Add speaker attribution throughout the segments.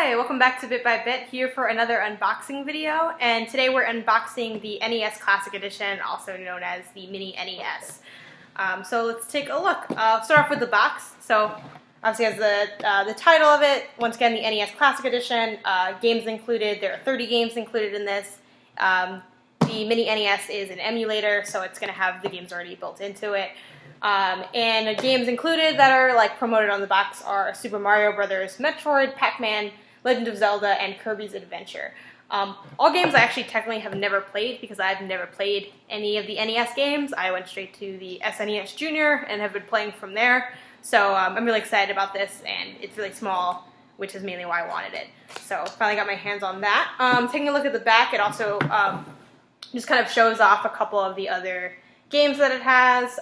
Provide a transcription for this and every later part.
Speaker 1: Hi, welcome back to Bit by Bit, here for another unboxing video, and today we're unboxing the NES Classic Edition, also known as the Mini NES. So let's take a look. I'll start off with the box. So obviously it has the title of it, once again the NES Classic Edition, games included. There are 30 games included in this. The Mini NES is an emulator, so it's going to have the games already built into it. And the games included that are promoted on the box are Super Mario Bros., Metroid, Pac-Man, Legend of Zelda, and Kirby's Adventure. All games I actually technically have never played because I've never played any of the NES games. I went straight to the SNES Junior and have been playing from there. So I'm really excited about this, and it's really small, which is mainly why I wanted it. So finally got my hands on that. Taking a look at the back, it also just kind of shows off a couple of the other games that it has.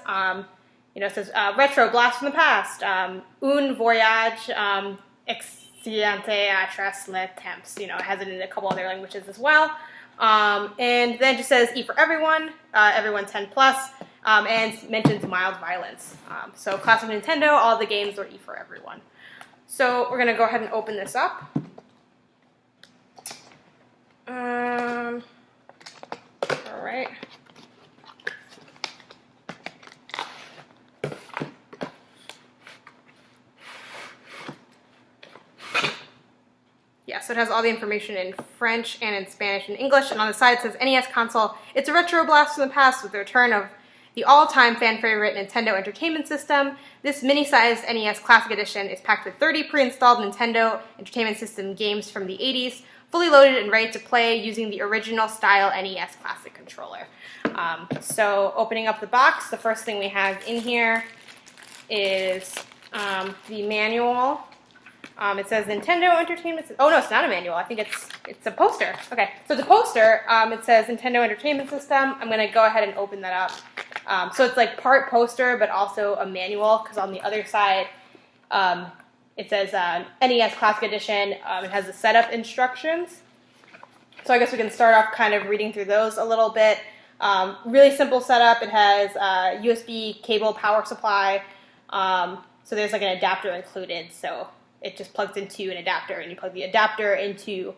Speaker 1: It says Retro Blast from the Past, Un Voyage Exciente Atras Le Temps. It has it in a couple other languages as well. And then it just says E for Everyone, Everyone 10 plus, and mentions mild violence. So classic Nintendo, all the games are E for Everyone. So we're going to go ahead and open this up. All right. Yeah, so it has all the information in French and in Spanish and English, and on the side it says NES console. It's a retro blast from the past with the return of the all-time fan favorite Nintendo Entertainment System. This mini-sized NES Classic Edition is packed with 30 pre-installed Nintendo Entertainment System games from the 80s, fully loaded and ready to play using the original style NES Classic controller. So opening up the box, the first thing we have in here is the manual. It says Nintendo Entertainment System. Oh no, it's not a manual. I think it's a poster. Okay, so the poster, it says Nintendo Entertainment System. I'm going to go ahead and open that up. So it's like part poster, but also a manual, because on the other side, it says NES Classic Edition. It has the setup instructions. So I guess we can start off kind of reading through those a little bit. Really simple setup. It has USB cable power supply. So there's like an adapter included. So it just plugs into an adapter, and you plug the adapter into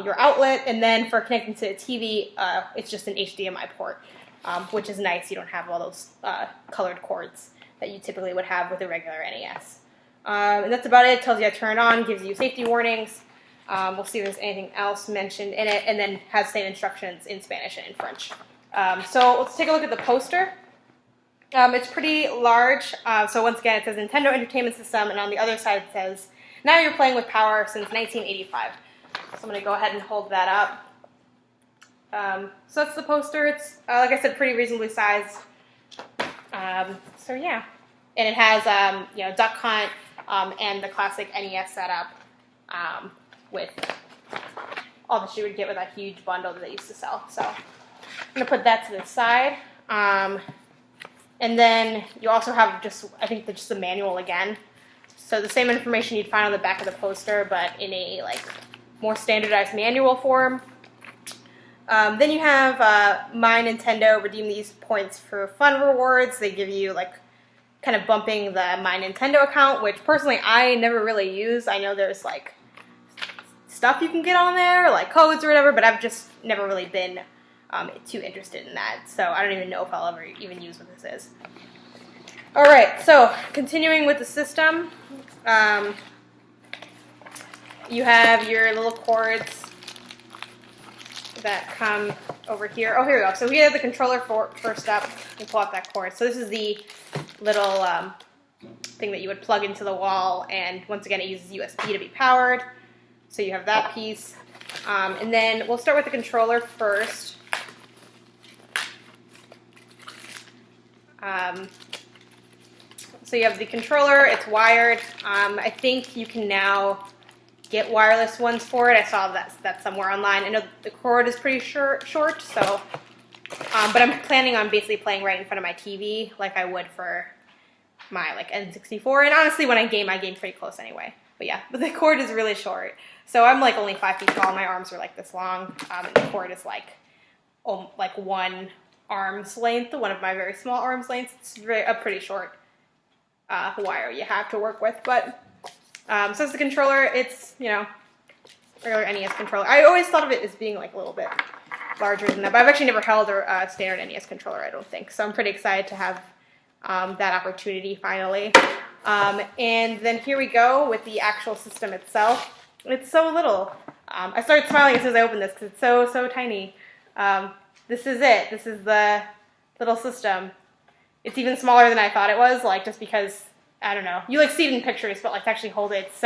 Speaker 1: your outlet, and then for connecting to a TV, it's just an HDMI port, which is nice. You don't have all those colored cords that you typically would have with a regular NES. And that's about it. It tells you how to turn it on, gives you safety warnings. We'll see if there's anything else mentioned in it, and then has the same instructions in Spanish and in French. So let's take a look at the poster. It's pretty large. So once again, it says Nintendo Entertainment System, and on the other side it says, now you're playing with power since 1985. So I'm going to go ahead and hold that up. So that's the poster. It's, like I said, pretty reasonably sized. So yeah. And it has, Duck Hunt and the classic NES setup with all that you would get with that huge bundle that they used to sell. So I'm going to put that to the side. And then you also have I think just the manual again. So the same information you'd find on the back of the poster, but in a more standardized manual form. Then you have My Nintendo, redeem these points for fun rewards. They give you kind of bumping the My Nintendo account, which personally I never really use. I know there's stuff you can get on there, like codes or whatever, but I've just never really been too interested in that. So I don't even know if I'll ever even use what this is. Alright, so continuing with the system, you have your little cords that come over here. Oh, here we go. So we have the controller first up. You pull out that cord. So this is the little thing that you would plug into the wall, and once again it uses USB to be powered. So you have that piece. And then we'll start with the controller first. So you have the controller, it's wired. I think you can now get wireless ones for it. I saw that somewhere online. I know the cord is pretty short, so, but I'm planning on basically playing right in front of my TV like I would for my N64. And honestly, when I game pretty close anyway. But yeah, but the cord is really short. So I'm only 5 feet tall. My arms are this long, and the cord is one arm's length, one of my very small arm's lengths. It's a pretty short wire you have to work with, but so it's the controller. It's regular NES controller. I always thought of it as being like a little bit larger than that, but I've actually never held a standard NES controller, I don't think. So I'm pretty excited to have that opportunity finally. And then here we go with the actual system itself. It's so little. I started smiling as soon as I opened this because it's so tiny. This is it. This is the little system. It's even smaller than I thought it was, like just because, I don't know. You like see it in pictures, but like to actually hold it, it's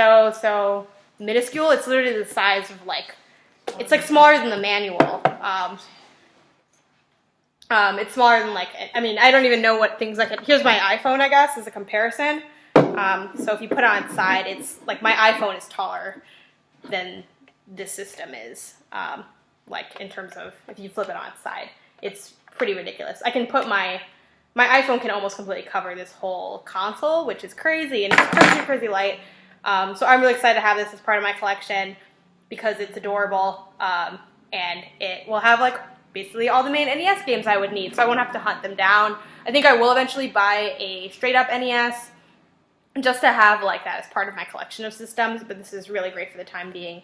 Speaker 1: so minuscule. It's literally the size of like, it's like smaller than the manual. It's smaller than like, I mean, I don't even know what things like, here's my iPhone, I guess, as a comparison. So if you put it on its side, it's like my iPhone is taller than this system is. Like in terms of if you flip it on its side, it's pretty ridiculous. I can put my iPhone can almost completely cover this whole console, which is crazy, and it's crazy light. So I'm really excited to have this as part of my collection because it's adorable, and it will have like basically all the main NES games I would need, so I won't have to hunt them down. I think I will eventually buy a straight up NES just to have like that as part of my collection of systems, but this is really great for the time being.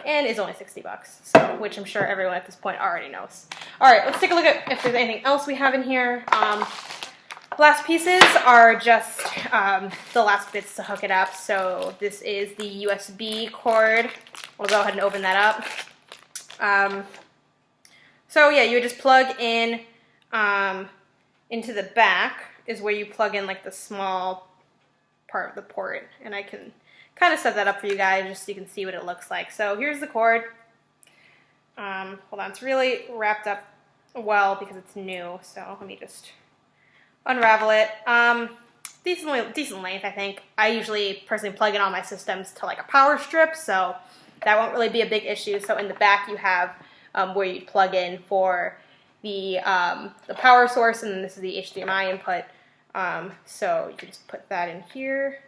Speaker 1: And is only $60, so, which I'm sure everyone at this point already knows. All right, let's take a look at if there's anything else we have in here. Last pieces are just the last bits to hook it up. So this is the USB cord. We'll go ahead and open that up. So yeah, you would just plug in into the back is where you plug in like the small part of the port, and I can kind of set that up for you guys just so you can see what it looks like. So here's the cord. Hold on, it's really wrapped up well because it's new. So let me just unravel it. Decent length, I think. I usually personally plug in all my systems to like a power strip, so that won't really be a big issue. So in the back you have where you plug in for the power source, and then this is the HDMI input. So you can just put that in here.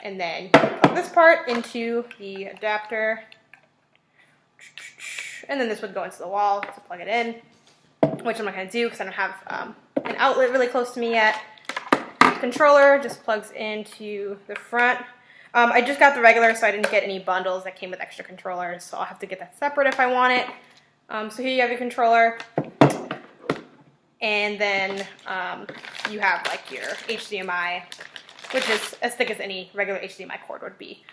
Speaker 1: And then you plug this part into the adapter. And then this would go into the wall to plug it in, which I'm not going to do because I don't have an outlet really close to me yet. The controller just plugs into the front. I just got the regular, so I didn't get any bundles that came with extra controllers, so I'll have to get that separate if I want it. So here you have your controller. And then you have like your HDMI, which is as thick as any regular HDMI cord would be.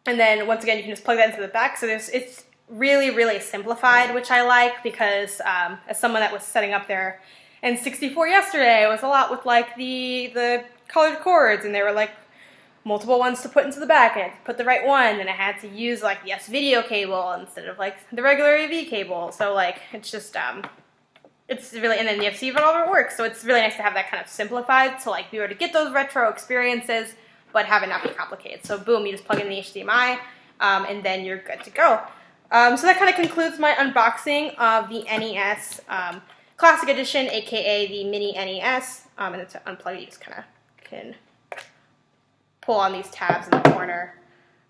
Speaker 1: And then once again, you can just plug that into the back. So it's really simplified, which I like because as someone that was setting up their N64 yesterday, it was a lot with like the colored cords, and there were like multiple ones to put into the back, and I had to put the right one, and I had to use like the S-video cable instead of like the regular AV cable. So like it's just it's really, and then you have to see if it all works. So it's really nice to have that kind of simplified, so like be able to get those retro experiences, but have it not be complicated. So boom, you just plug in the HDMI, and then you're good to go. So that kind of concludes my unboxing of the NES Classic Edition, aka the Mini NES. And then to unplug it, you just kind of can pull on these tabs in the corner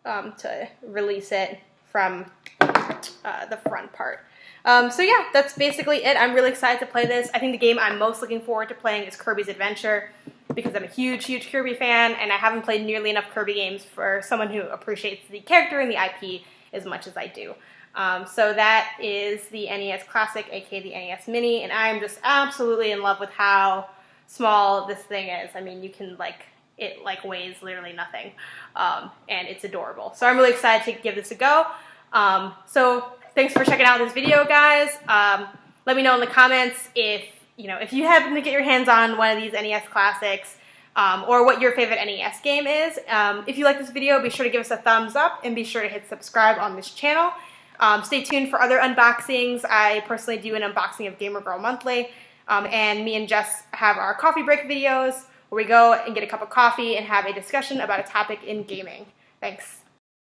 Speaker 1: to release it from the front part. So yeah, that's basically it. I'm really excited to play this. I think the game I'm most looking forward to playing is Kirby's Adventure because I'm a huge Kirby fan, and I haven't played nearly enough Kirby games for someone who appreciates the character and the IP as much as I do. So that is the NES Classic, aka the NES Mini, and I'm just absolutely in love with how small this thing is. I mean, you can it weighs literally nothing, and it's adorable. So I'm really excited to give this a go. So thanks for checking out this video, guys. Let me know in the comments if you happen to get your hands on one of these NES classics, or what your favorite NES game is. If you like this video, be sure to give us a thumbs up and be sure to hit subscribe on this channel. Stay tuned for other unboxings. I personally do an unboxing of Gamer Girl Monthly, and me and Jess have our coffee break videos where we go and get a cup of coffee and have a discussion about a topic in gaming. Thanks.